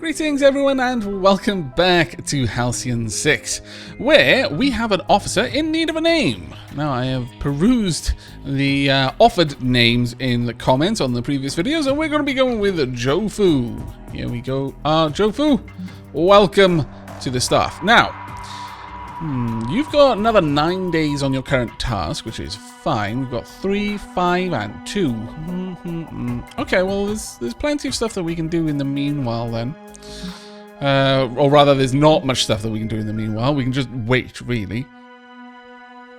Greetings everyone and welcome back to Halcyon 6, where we have an officer in need of a name. Now I have perused the offered names in the comments on the previous videos and we're going to be going with Jofu. Here we go. Jofu, welcome to the staff. Now, you've got another 9 days on your current task, which is fine. We've got 3, 5, and 2. Okay, well, there's plenty of stuff that we can do in the meanwhile then. Or rather, there's not much stuff that we can do in the meanwhile. We can just wait, really.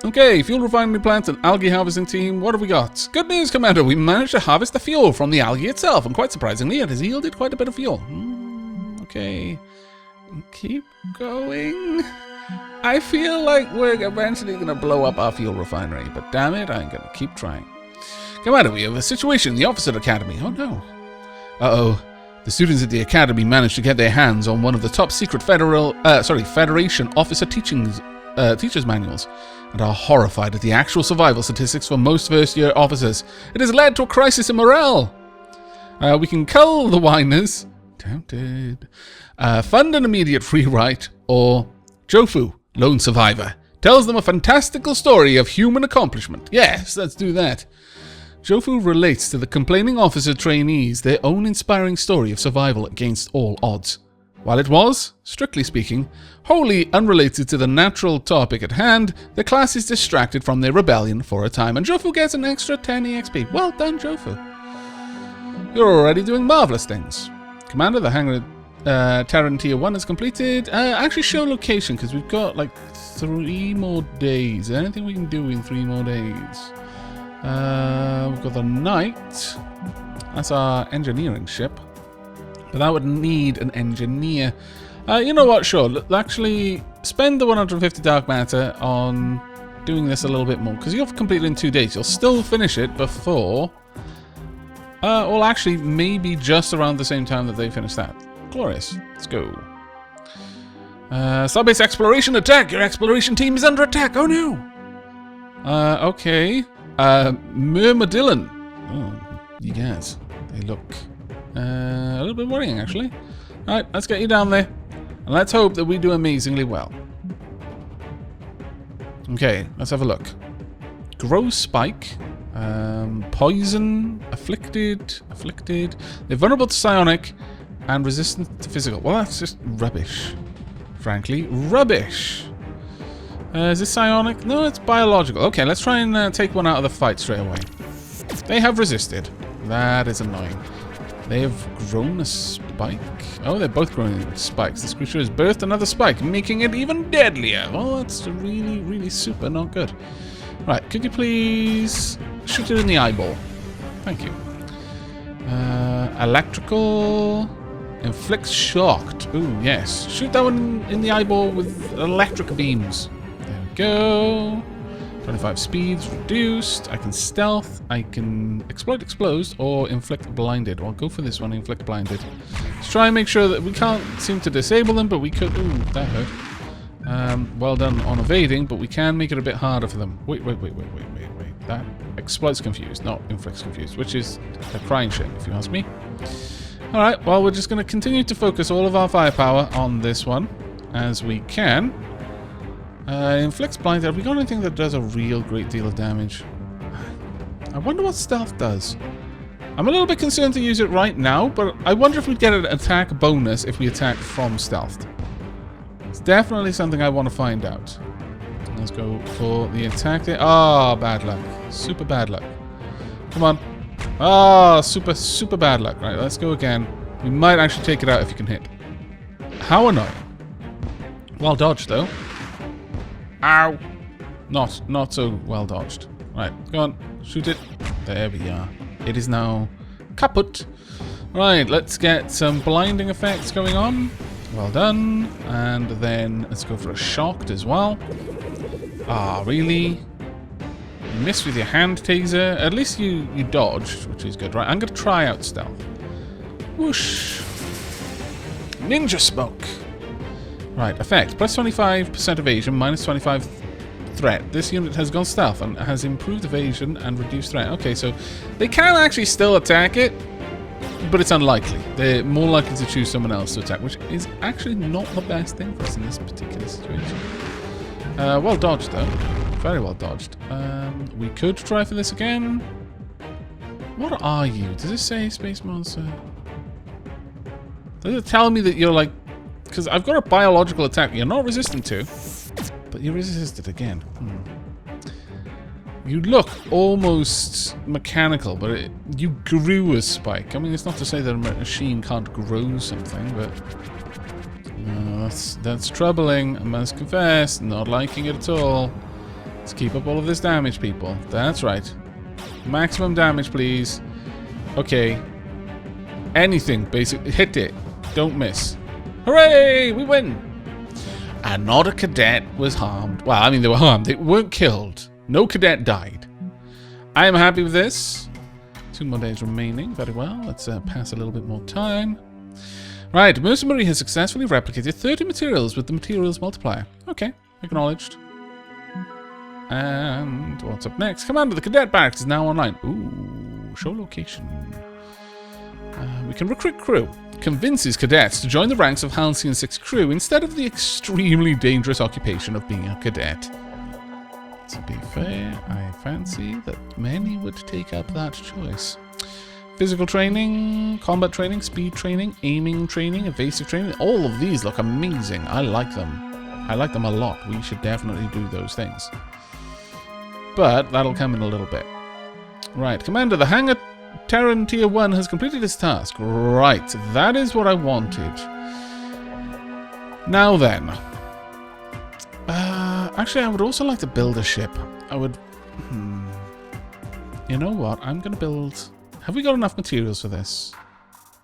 Okay, fuel refinery plant and algae harvesting team. What have we got? Good news, Commander. We managed to harvest the fuel from the algae itself, and quite surprisingly, it has yielded quite a bit of fuel. Okay, keep going. I feel like we're eventually going to blow up our fuel refinery, but damn it, I'm going to keep trying. Commander, we have a situation in the Officer Academy. Oh no. Uh-oh. The students at the Academy managed to get their hands on one of the top secret Federation officer teachers manuals, and are horrified at the actual survival statistics for most first-year officers. It has led to a crisis in morale. We can cull the whiners. Tempted. Fund an immediate rewrite, or Jofu, lone survivor, tells them a fantastical story of human accomplishment. Yes, let's do that. Jofu relates to the complaining officer trainees their own inspiring story of survival against all odds. While it was, strictly speaking, wholly unrelated to the natural topic at hand, the class is distracted from their rebellion for a time, and Jofu gets an extra 10 EXP. Well done, Jofu. You're already doing marvelous things. Commander, the hangar Terran Tier 1 is completed. Actually show location, because we've got like 3 more days. Anything we can do in 3 more days? We've got the Knight. That's our engineering ship. But that would need an engineer. You know what? Sure. Actually, spend the 150 dark matter on doing this a little bit more, because you'll complete it in 2 days. You'll still finish it before... well, actually, maybe just around the same time that they finish that. Glorious. Let's go. Starbase exploration attack! Your exploration team is under attack! Oh no! Okay. Myrmidillion. Oh, yes. They look a little bit worrying, actually. Alright, let's get you down there. And let's hope that we do amazingly well. Okay, let's have a look. Grow spike. Poison. Afflicted. They're vulnerable to psionic. And resistant to physical. Well, that's just rubbish. Frankly, rubbish. Is this psionic? No, it's biological. Okay, let's try and take one out of the fight straight away. They have resisted. That is annoying. They have grown a spike. Oh, they're both growing spikes. This creature has birthed another spike, making it even deadlier. Oh, that's really, really super not good. Right, could you please shoot it in the eyeball? Thank you. Electrical... Inflicts shocked. Ooh, yes. Shoot that one in the eyeball with electric beams. There we go. 25 speeds reduced. I can stealth. I can exploit exposed or inflict blinded. I'll go for this one, inflict blinded. Let's try and make sure that we can't seem to disable them, but we could... Ooh, that hurt. Well done on evading, but we can make it a bit harder for them. Wait. That exploits confused, not inflicts confused, which is a crying shame, if you ask me. Alright, well, we're just going to continue to focus all of our firepower on this one, as we can. Inflicts blind. Have we got anything that does a real great deal of damage? I wonder what stealth does. I'm a little bit concerned to use it right now, but I wonder if we'd get an attack bonus if we attack from stealth. It's definitely something I want to find out. Let's go for the attack there. Ah, bad luck. Super bad luck. Come on. Ah, super bad luck. Right, let's go again. We might actually take it out if you can hit. How annoying. Well dodged, though. Ow. Not so well dodged. Right, go on. Shoot it. There we are. It is now kaput. Right, let's get some blinding effects going on. Well done. And then let's go for a shocked as well. Ah, really? You missed with your hand taser. At least you dodged, which is good. Right, I'm going to try out stealth. Whoosh. Ninja smoke. Right, effect. Plus 25% evasion, minus 25 threat. This unit has gone stealth and has improved evasion and reduced threat. Okay, so they can actually still attack it, but it's unlikely. They're more likely to choose someone else to attack, which is actually not the best thing for us in this particular situation. Well dodged, though. Very well dodged. We could try for this again. What are you? Does it say space monster? Does it tell me that you're like... Because I've got a biological attack you're not resistant to, but you're resisted again. You look almost mechanical, but you grew a spike. I mean, it's not to say that a machine can't grow something, but... that's troubling, I must confess. Not liking it at all. Let's keep up all of this damage, people. That's right. Maximum damage, please. Okay. Anything, basically. Hit it. Don't miss. Hooray! We win! And not a cadet was harmed. Well, I mean, they were harmed. They weren't killed. No cadet died. I am happy with this. 2 more days remaining. Very well. Let's pass a little bit more time. Right. Mercenary has successfully replicated 30 materials with the materials multiplier. Okay. Acknowledged. And what's up next? Commander, the cadet barracks is now online. Ooh. Show location. We can recruit crew. Convinces cadets to join the ranks of Halcyon 6 crew instead of the extremely dangerous occupation of being a cadet. To be fair, I fancy that many would take up that choice. Physical training, combat training, speed training, aiming training, evasive training, all of these look amazing. I like them. I like them a lot. We should definitely do those things. But that'll come in a little bit. Right, Commander, the hangar Terran Tier 1 has completed its task. Right, that is what I wanted. Now then. Actually, I would also like to build a ship. I would... You know what? I'm going to build... Have we got enough materials for this?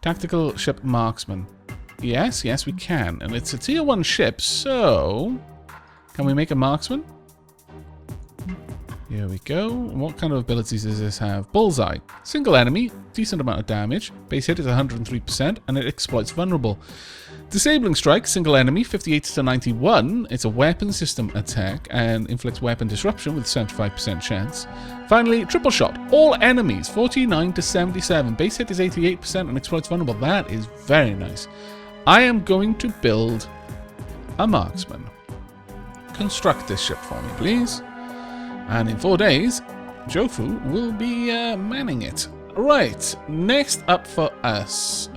Tactical ship marksman. Yes, yes, we can. And it's a Tier 1 ship, so... Can we make a marksman? Here we go. What kind of abilities does this have? Bullseye. Single enemy, decent amount of damage. Base hit is 103%, and it exploits vulnerable. Disabling strike, single enemy, 58 to 91. It's a weapon system attack, and inflicts weapon disruption with 75% chance. Finally, triple shot. All enemies, 49 to 77. Base hit is 88%, and exploits vulnerable. That is very nice. I am going to build a marksman. Construct this ship for me, please. And in 4 days, Jofu will be manning it. Right, next up for us.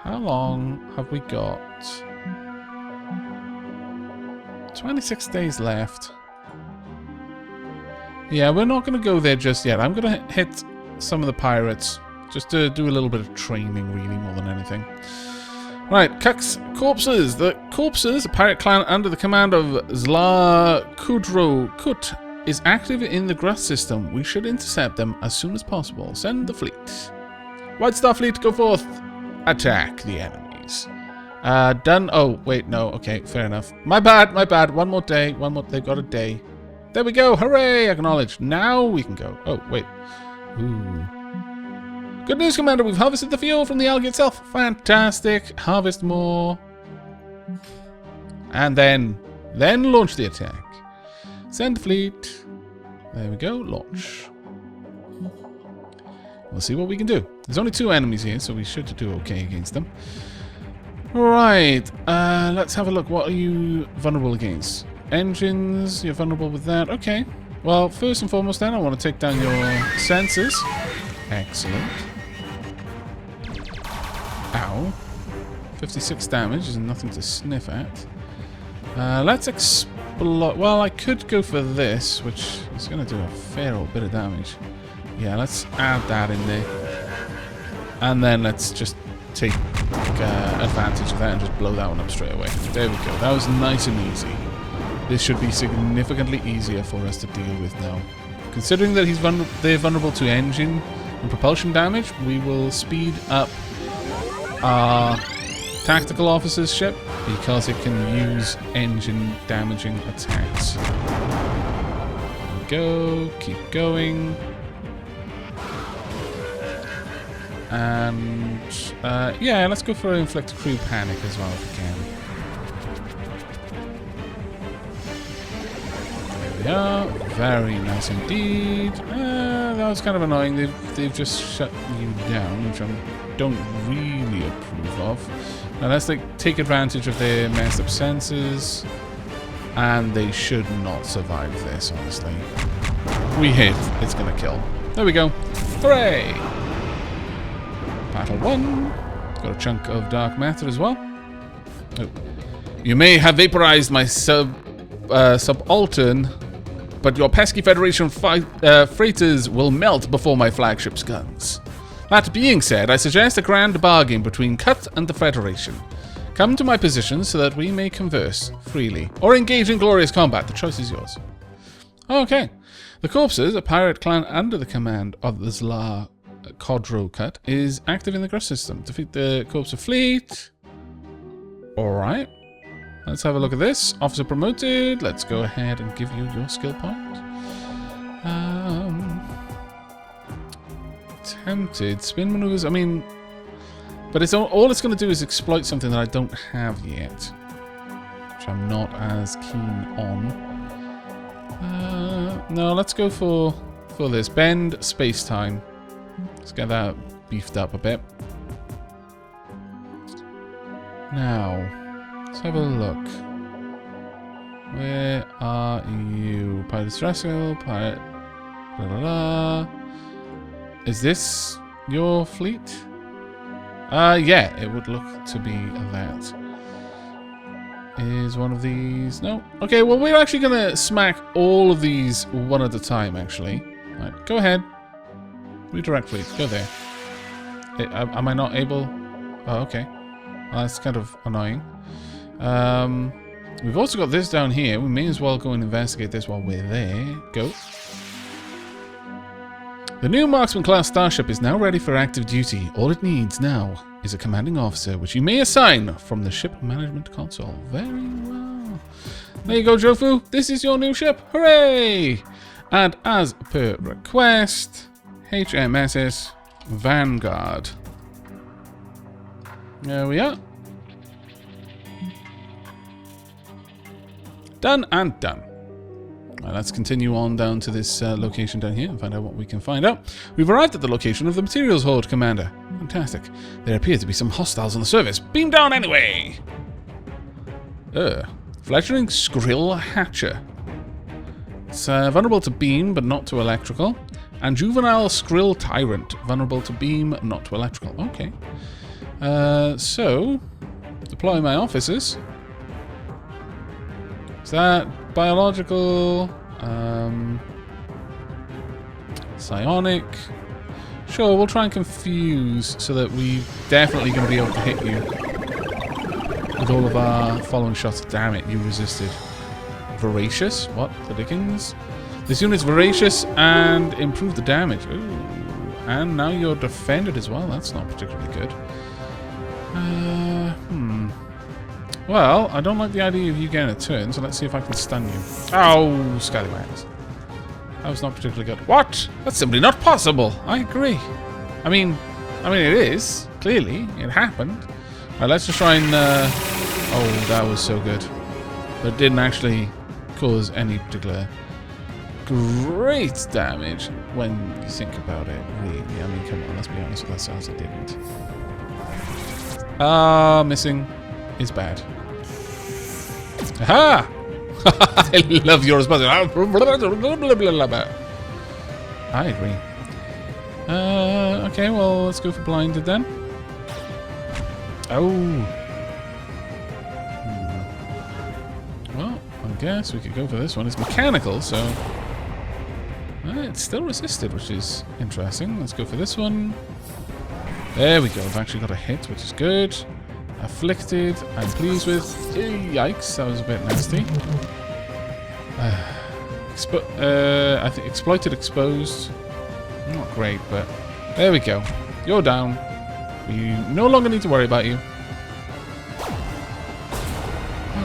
How long have we got? 26 days left. Yeah, we're not going to go there just yet. I'm going to hit some of the pirates. Just to do a little bit of training, really, more than anything. Right, Kuk's corpses. The corpses, a pirate clan under the command of Zla Kudro Kut, is active in the Gruth system. We should intercept them as soon as possible. Send the fleet. White Star Fleet, go forth. Attack the enemies. Done. Oh, wait, no. Okay, fair enough. My bad, my bad. One more day. One more. They've got a day. There we go. Hooray! Acknowledged. Now we can go. Oh, wait. Ooh. Good news, Commander. We've harvested the fuel from the algae itself. Fantastic. Harvest more. And then launch the attack. Send fleet. There we go. Launch. We'll see what we can do. There's only 2 enemies here, so we should do okay against them. Right. Let's have a look. What are you vulnerable against? Engines. You're vulnerable with that. Okay. Well, first and foremost then, I want to take down your sensors. Excellent. Ow. 56 damage is nothing to sniff at. Let's explode. Well, I could go for this, which is going to do a fair old bit of damage. Yeah, let's add that in there. And then let's just take advantage of that and just blow that one up straight away. There we go. That was nice and easy. This should be significantly easier for us to deal with now. Considering that they're vulnerable to engine and propulsion damage, we will speed up our tactical officer's ship because it can use engine damaging attacks. There we go. Keep going. And yeah, let's go for inflict crew panic as well if we can. There There we are. Very nice indeed. That was kind of annoying. They've just shut you down, which I don't really approve of. Now let's take advantage of their messed up sensors. And they should not survive this, honestly. We hit. It's going to kill. There we go. Hooray! Battle 1. Got a chunk of dark matter as well. Oh. You may have vaporized my subaltern, but your pesky Federation freighters will melt before my flagship's guns. That being said, I suggest a grand bargain between Cut and the Federation. Come to my position so that we may converse freely, or engage in glorious combat. The choice is yours. Okay. The Corpses, a pirate clan under the command of the Zlar Kodro Cut, is active in the Grush system. Defeat the Corpse fleet. Alright. Let's have a look at this. Officer promoted. Let's go ahead and give you your skill point. Tempted. Spin maneuvers. I mean... But it's all it's going to do is exploit something that I don't have yet. Which I'm not as keen on. No, let's go for this. Bend space-time. Let's get that beefed up a bit. Now, let's have a look. Where are you? Pirate Terrestrial, Pirate... Blah, blah, blah. Is this your fleet? Yeah, it would look to be that. Is one of these... No? Okay, well, we're actually going to smack all of these one at a time, actually. Right, go ahead. Redirect fleet. Go there. Am I not able... Oh, okay. Well, that's kind of annoying. We've also got this down here. We may as well go and investigate this while we're there. Go. The new Marksman class starship is now ready for active duty. All it needs now is a commanding officer, which you may assign from the ship management console. Very well. There you go, Jofu. This is your new ship. Hooray! And as per request, HMSS Vanguard. There we are. Done and done. Right, let's continue on down to this location down here and find out what we can find out. We've arrived at the location of the materials horde, Commander. Fantastic. There appear to be some hostiles on the surface. Beam down anyway! Fledgling Skrill Hatcher. It's vulnerable to beam, but not to electrical. And Juvenile Skrill Tyrant. Vulnerable to beam, not to electrical. Okay. So, deploy my officers. Is that biological? Psionic? Sure, we'll try and confuse so that we're definitely going to be able to hit you with all of our following shots. Damn it, you resisted. Voracious? What the dickens? This unit's voracious and improve the damage. Ooh. And now you're defended as well. That's not particularly good. Well, I don't like the idea of you getting a turn, so let's see if I can stun you. Oh, scallywags. That was not particularly good. What? That's simply not possible. I agree. I mean, it is. Clearly, it happened. All right, let's just try and... Oh, that was so good. But it didn't actually cause any particular great damage when you think about it, really. I mean, come on, let's be honest with ourselves, it didn't. Missing is bad. Aha! I love your response. I agree. Okay, well, let's go for blinded then. Oh. Well, I guess we could go for this one. It's mechanical, so... it's still resisted, which is interesting. Let's go for this one. There we go. I've actually got a hit, which is good. Afflicted, I'm pleased with. Yikes, that was a bit nasty. I think exploited, exposed. Not great, but there we go. You're down. We no longer need to worry about you.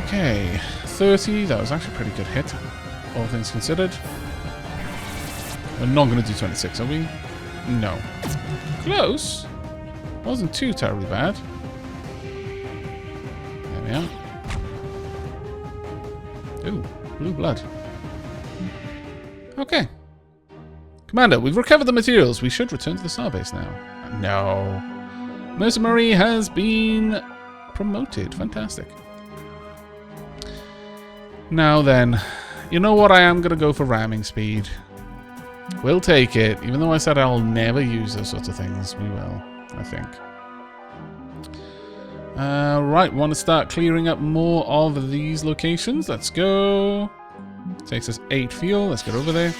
Okay, 30. That was actually a pretty good hit, all things considered. We're not going to do 26, are we? No. Close. Wasn't too terribly bad. There we are. Ooh, blue blood. Okay. Commander, we've recovered the materials. We should return to the Starbase now. No. Mercenary has been promoted. Fantastic. Now then, you know what? I am going to go for ramming speed. We'll take it. Even though I said I'll never use those sorts of things, we will, I think. Right, want to start clearing up more of these locations. Let's go. Takes us 8 fuel. Let's get over there.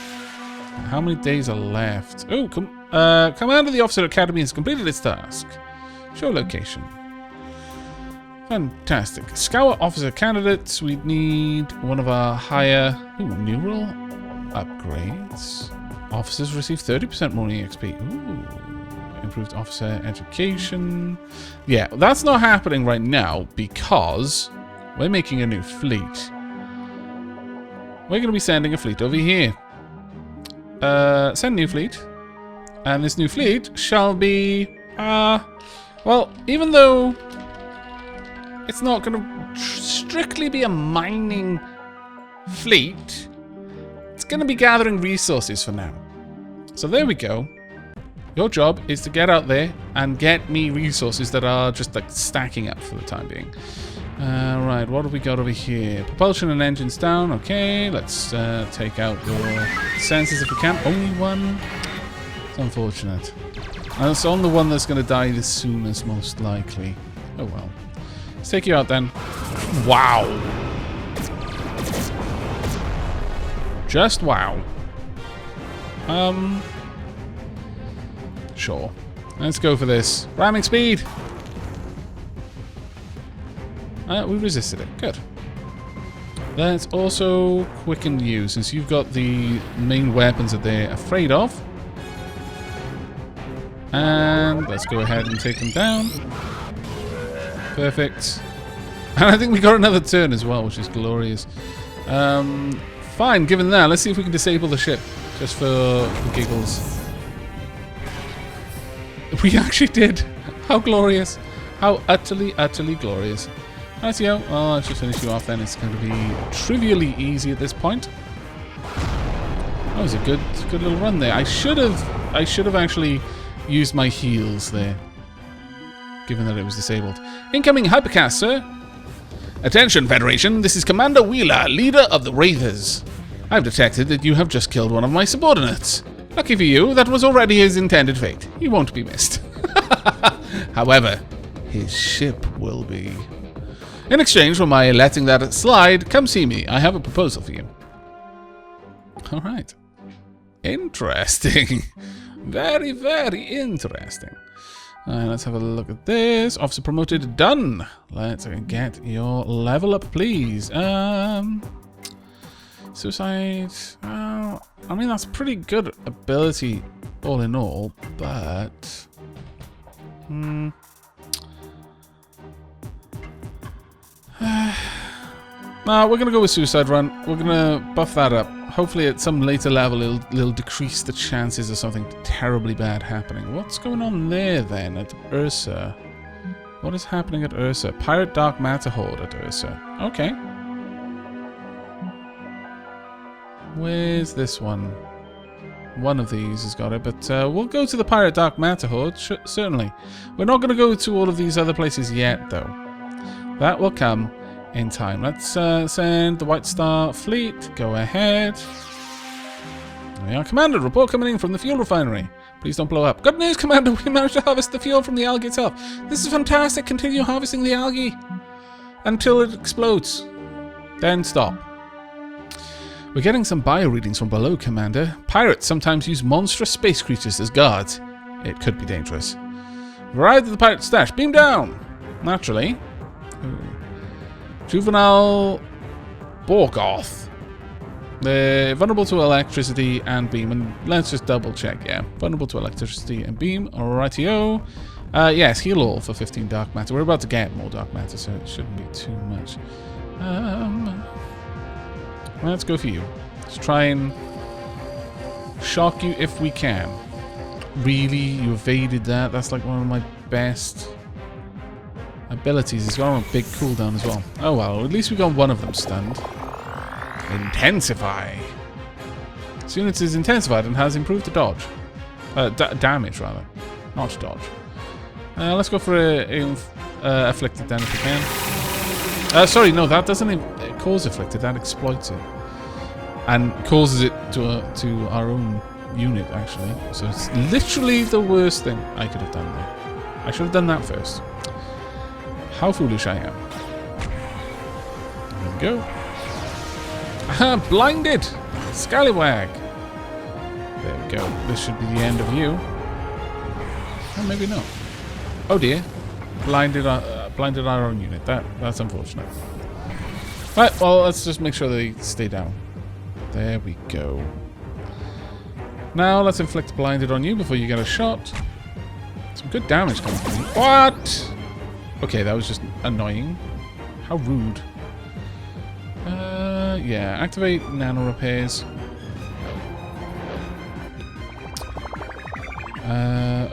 How many days are left? Oh, Commander of the Officer Academy has completed its task. Show location. Fantastic. Scour Officer candidates. We need one of our higher neural upgrades. Officers receive 30% more EXP. Ooh. Improved officer education. Yeah, that's not happening right now because we're making a new fleet. We're going to be sending a fleet over here. Send new fleet. And this new fleet shall be... well, even though it's not going to strictly be a mining fleet, it's going to be gathering resources for now. So there we go. Your job is to get out there and get me resources that are just like stacking up for the time being. Right, what have we got over here? Propulsion and engines down. Okay, let's take out your sensors if we can. Only one. It's unfortunate. And it's on the one that's going to die the soonest, most likely. Oh well. Let's take you out then. Wow. Just wow. Sure. Let's go for this. Ramming speed. We resisted it. Good. Let's also quicken you, since you've got the main weapons that they're afraid of. And let's go ahead and take them down. Perfect. And I think we got another turn as well, which is glorious. Fine, given that, let's see if we can disable the ship. Just for giggles. We actually did. How glorious. How utterly, utterly glorious. Let's go. Well, let's just finish you off then. It's going to be trivially easy at this point. That was a good little run there. I should have actually used my heals there, given that it was disabled. Incoming hypercast, sir. Attention, Federation. This is Commander Wheeler, leader of the Wraithers. I've detected that you have just killed one of my subordinates. Lucky for you, that was already his intended fate. He won't be missed. However, his ship will be. In exchange for my letting that slide, come see me. I have a proposal for you. All right. Interesting. Very, very interesting. Let's have a look at this. Officer promoted. Done. Let's get your level up, please. Suicide. I mean, that's pretty good ability all in all, but... we're going to go with Suicide Run. We're going to buff that up. Hopefully at some later level it'll decrease the chances of something terribly bad happening. What's going on there then at Ursa? What is happening at Ursa? Pirate Dark Matter Horde at Ursa. Okay. Where's this one? One of these has got it, but we'll go to the Pirate Dark Matter Horde, certainly. We're not going to go to all of these other places yet, though. That will come in time. Let's send the White Star Fleet. Go ahead. There we are. Commander, report coming in from the fuel refinery. Please don't blow up. Good news, Commander. We managed to harvest the fuel from the algae itself. This is fantastic. Continue harvesting the algae until it explodes. Then stop. We're getting some bio readings from below, Commander. Pirates sometimes use monstrous space creatures as guards. It could be dangerous. We've arrived at the pirate stash. Beam down. Naturally. Ooh. Juvenile Borgoth. They're vulnerable to electricity and beam. And let's just double check. Yeah, vulnerable to electricity and beam. Alrighty-o. Yes, heal all for 15 dark matter. We're about to get more dark matter, so it shouldn't be too much. Let's go for you. Let's try and shock you if we can. Really? You evaded that? That's like one of my best abilities. It's got on a big cooldown as well. Oh well, at least we got one of them stunned. Intensify. This unit is intensified and has improved the dodge. Damage, rather. Not dodge. Let's go for afflicted then if we can. Sorry, no, that doesn't cause afflicted. That exploits it. And causes it to our own unit, actually. So it's literally the worst thing I could have done there. I should have done that first. How foolish I am. There we go. Aha, blinded! Scallywag! There we go. This should be the end of you. Oh, maybe not. Oh dear. Blinded our own unit. That's unfortunate. Right, well, let's just make sure they stay down. There we go. Now let's inflict blinded on you before you get a shot. Some good damage coming from you. What? Okay, that was just annoying. How rude. Yeah, activate nano repairs.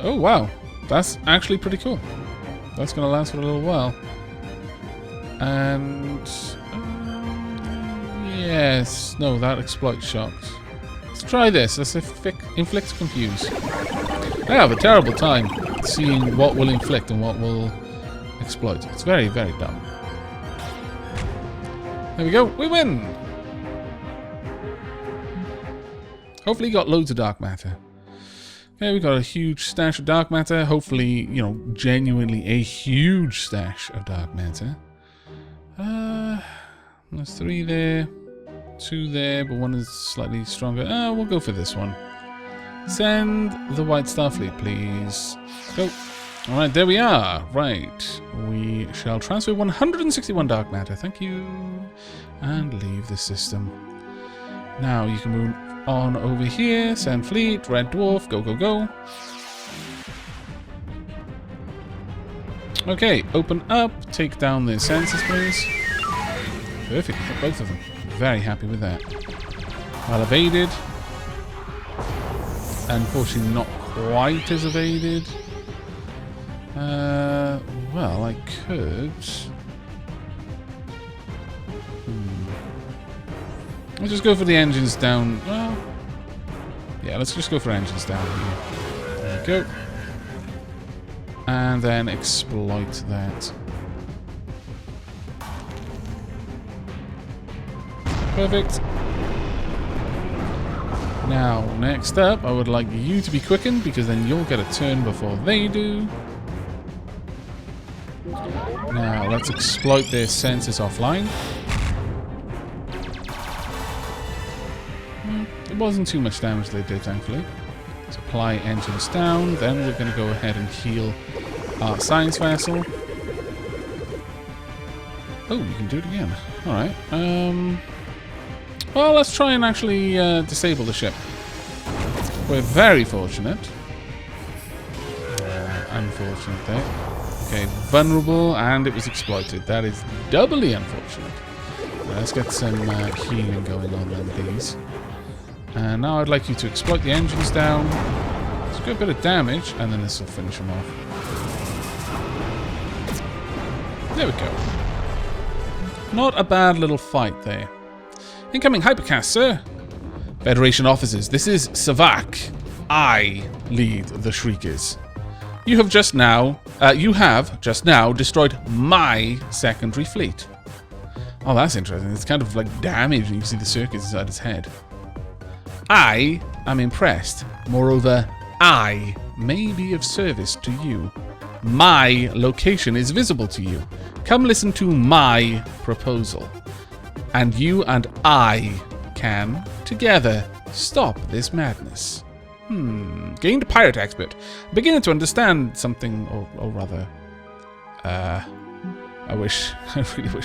Oh wow, that's actually pretty cool. That's gonna last for a little while. And yes, no, that exploits shocks. Let's try this. Let's inflict confuse. I have a terrible time seeing what will inflict and what will exploit. It's very, very dumb. There we go. We win. Hopefully, got loads of dark matter. Okay, we got a huge stash of dark matter. Hopefully, you know, genuinely a huge stash of dark matter. There's 3 there, 2 there, but 1 is slightly stronger. We'll go for this one. Send the White Starfleet, please. Go. Alright, there we are. Right. We shall transfer 161 dark matter. Thank you. And leave the system. Now you can move on over here. Send fleet. Red Dwarf. Go, go, go. Okay, open up. Take down the sensors, please. Perfect. Hit both of them. Very happy with that. Well evaded. Unfortunately not quite as evaded. Well, I could... Let's just go for the engines down. Well, yeah, let's just go for engines down here. There we go. And then exploit that. Perfect. Now, next up, I would like you to be quickened, because then you'll get a turn before they do. Now, let's exploit their sensors offline. It wasn't too much damage they did, thankfully. Let's apply engines down, then we're going to go ahead and heal our science vessel. Oh, you can do it again. Alright. Well, let's try and actually disable the ship. We're very fortunate. Unfortunate there. Okay, vulnerable, and it was exploited. That is doubly unfortunate. Let's get some healing going on then, please. And now I'd like you to exploit the engines down. Let's get a bit of damage, and then this will finish them off. There we go. Not a bad little fight there. Incoming hypercast, sir. Federation officers, this is Aavak. I lead the Shriekers. You have just now destroyed my secondary fleet. Oh, that's interesting. It's kind of like damage, and you can see the circuits inside his head. I am impressed. Moreover, I may be of service to you. My location is visible to you. Come listen to my proposal. And you and I can, together, stop this madness. Gained pirate expert. Beginning to understand something, or rather... I really wish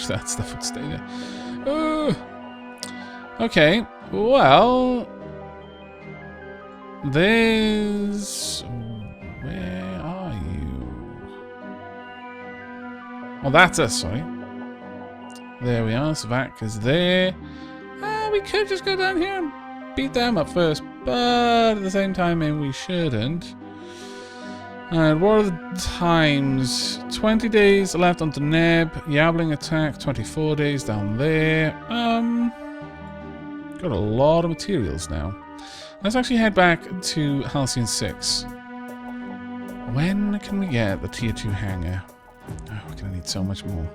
that stuff would stay there. Okay, well... There's... Where are you? Oh, that's us, sorry. There we are, Aavak is there. We could just go down here and beat them up first, but at the same time, maybe we shouldn't. Alright, what are the times? 20 days left on the Neb. Yabbling attack, 24 days down there. Got a lot of materials now. Let's actually head back to Halcyon 6. When can we get the Tier 2 hangar? Oh, we're going to need so much more.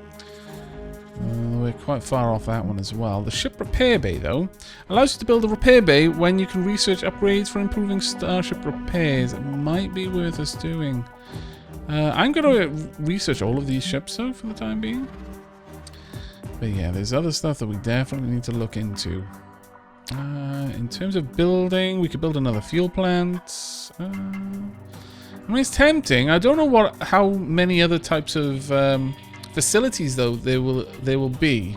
We're quite far off that one as well. The ship repair bay, though, allows you to build a repair bay when you can research upgrades for improving starship repairs. It might be worth us doing. I'm going to research all of these ships, though, for the time being. But yeah, there's other stuff that we definitely need to look into. In terms of building, we could build another fuel plant. I mean, it's tempting. I don't know how many other types of facilities, though, there will be.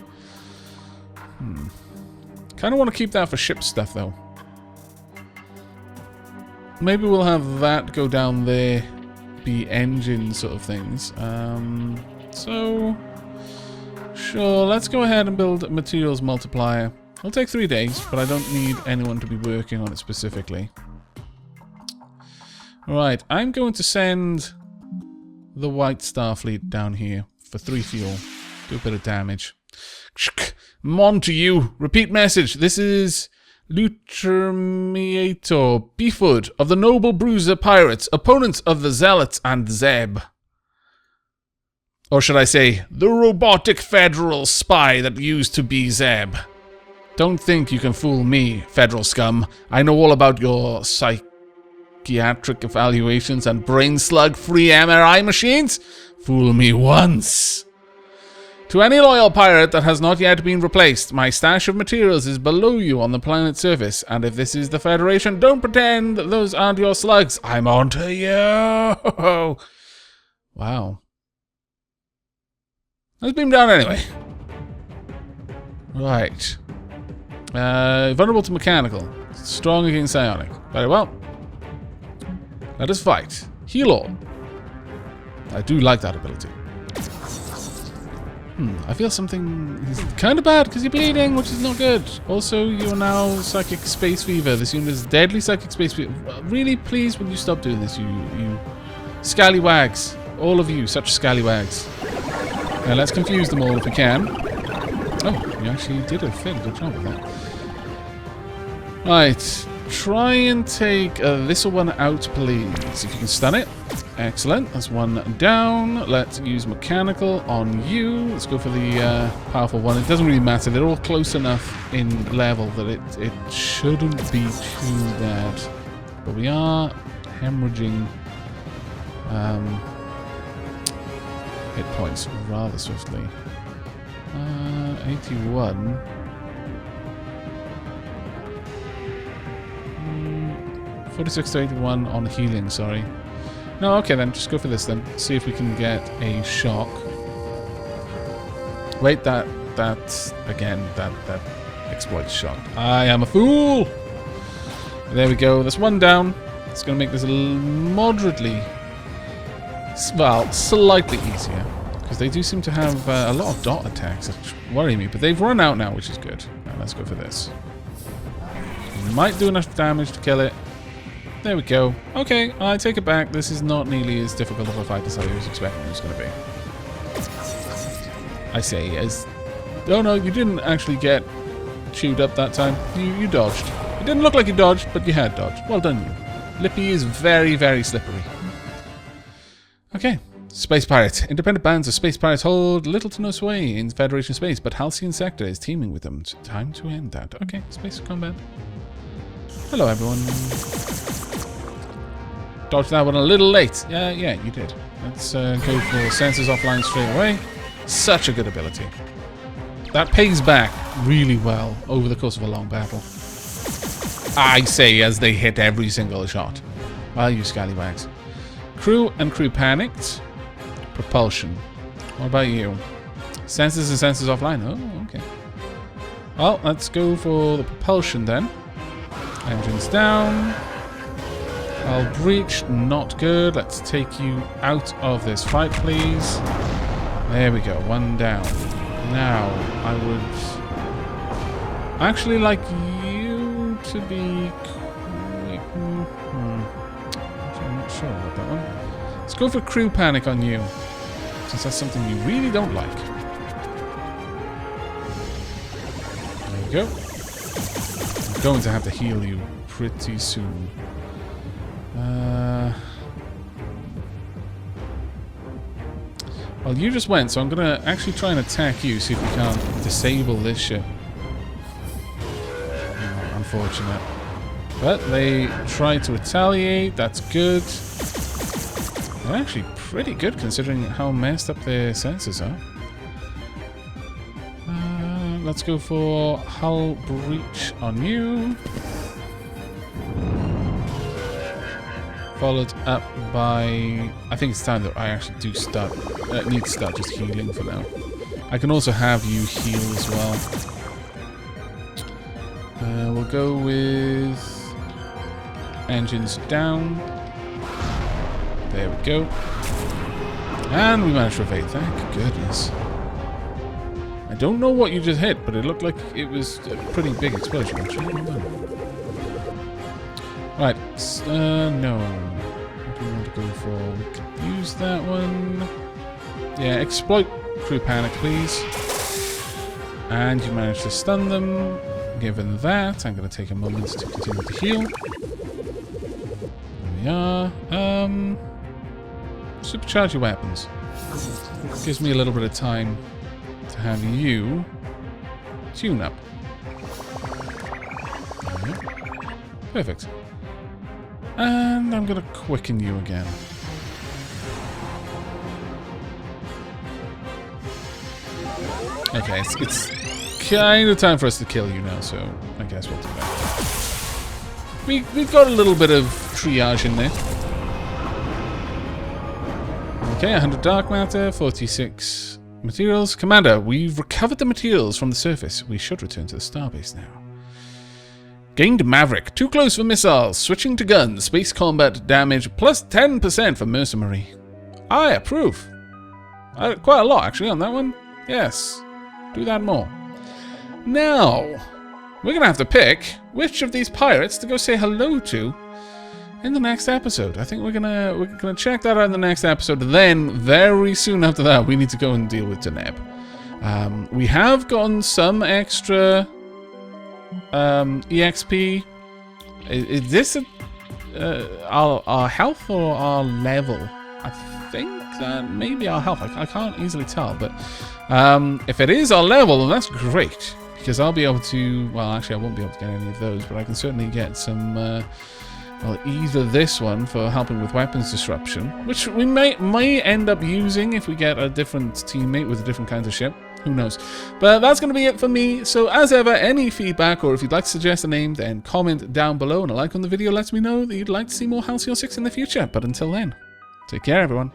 Kind of want to keep that for ship stuff, though. Maybe we'll have that go down there, be engine sort of things. So, sure, let's go ahead and build a materials multiplier. It'll take 3 days, but I don't need anyone to be working on it specifically. Right, I'm going to send the White Starfleet down here for 3 fuel. Do a bit of damage. On to you. Repeat message. This is Lutermiator Beefwood of the Noble Bruiser Pirates, opponents of the Zealots and Zeb. Or should I say, the robotic federal spy that used to be Zeb. Don't think you can fool me, federal scum. I know all about your psychiatric evaluations and brain slug-free MRI machines. Fool me once. To any loyal pirate that has not yet been replaced, my stash of materials is below you on the planet's surface, and if this is the Federation, don't pretend that those aren't your slugs. I'm onto you. Wow. Let's beam down anyway. Right. Vulnerable to mechanical. Strong against psionic. Very well. Let us fight. Heal all. I do like that ability. I feel something is kind of bad because you're bleeding, which is not good. Also, you're now psychic space fever. This unit is deadly psychic space fever. Really, please, will you stop doing this, you scallywags. All of you, such scallywags. Now, let's confuse them all if we can. Oh, you actually did a fairly good job with that. Right. Try and take this one out, please. If you can stun it. Excellent. That's one down. Let's use mechanical on you. Let's go for the powerful one. It doesn't really matter. They're all close enough in level that it shouldn't be too bad. But we are hemorrhaging hit points rather swiftly. 81. 46 to 81 on healing, sorry. No, okay then, just go for this then. See if we can get a shock. Wait, that exploits shock. I am a fool! There we go, that's one down. It's going to make this a moderately, well, slightly easier. Because they do seem to have a lot of dot attacks, which worry me. But they've run out now, which is good. Now, let's go for this. Might do enough damage to kill it. There we go. Okay, I take it back. This is not nearly as difficult of a fight as I was expecting it was going to be. I say, as... Oh no, you didn't actually get chewed up that time. You dodged. It didn't look like you dodged, but you had dodged. Well done, you. Lippy is very, very slippery. Okay. Space Pirates. Independent bands of space pirates hold little to no sway in Federation space, but Halcyon sector is teeming with them. Time to end that. Okay, space combat. Hello, everyone. Dodged that one a little late. Yeah, you did. Let's go for sensors offline straight away. Such a good ability. That pays back really well over the course of a long battle. I say as they hit every single shot. Well, you scallywags. Crew and crew panicked. Propulsion. What about you? Sensors and sensors offline. Oh, okay. Well, let's go for the propulsion then. Engines down. I'll breach. Not good. Let's take you out of this fight, please. There we go. One down. Now, I would actually like you to be quick. I'm not sure about that one. Let's go for crew panic on you, since that's something you really don't like. There we go. I'm going to have to heal you pretty soon. Well, you just went, so I'm going to actually try and attack you, see if we can't disable this ship. Oh, unfortunate. But they tried to retaliate, that's good. They're actually pretty good considering how messed up their sensors are. Let's go for hull breach on you. Followed up by... I think it's time that I actually do start... need to start just healing for now. I can also have you heal as well. We'll go with... engines down. There we go. And we managed to evade, thank goodness. I don't know what you just hit, but it looked like it was a pretty big explosion, actually. Right, no. What do we want to go for? We could use that one. Yeah, exploit crew panic, please. And you managed to stun them. Given that, I'm going to take a moment to continue to heal. There we are. Supercharge your weapons. Gives me a little bit of time to have you tune up. Perfect. And I'm going to quicken you again. Okay, it's kind of time for us to kill you now, so I guess we'll do that. We've got a little bit of triage in there. Okay, 100 dark matter, 46 materials. Commander, we've recovered the materials from the surface. We should return to the Starbase now. Gained Maverick. Too close for missiles. Switching to guns. Space combat damage plus 10% for mercenary. I approve. Quite a lot, actually, on that one. Yes. Do that more. Now, we're going to have to pick which of these pirates to go say hello to in the next episode. I think we're gonna check that out in the next episode. Then, very soon after that, we need to go and deal with Deneb. We have gotten some extra EXP. Is this our health or our level? I think that maybe our health. I can't easily tell, but if it is our level, then that's great. Because I'll be able to... Well, actually, I won't be able to get any of those, but I can certainly get some... well, either this one for helping with weapons disruption, which we may end up using if we get a different teammate with a different kind of ship. Who knows? But that's going to be it for me. So as ever, any feedback or if you'd like to suggest a name, then comment down below. And a like on the video lets me know that you'd like to see more Halcyon 6 in the future. But until then, take care, everyone.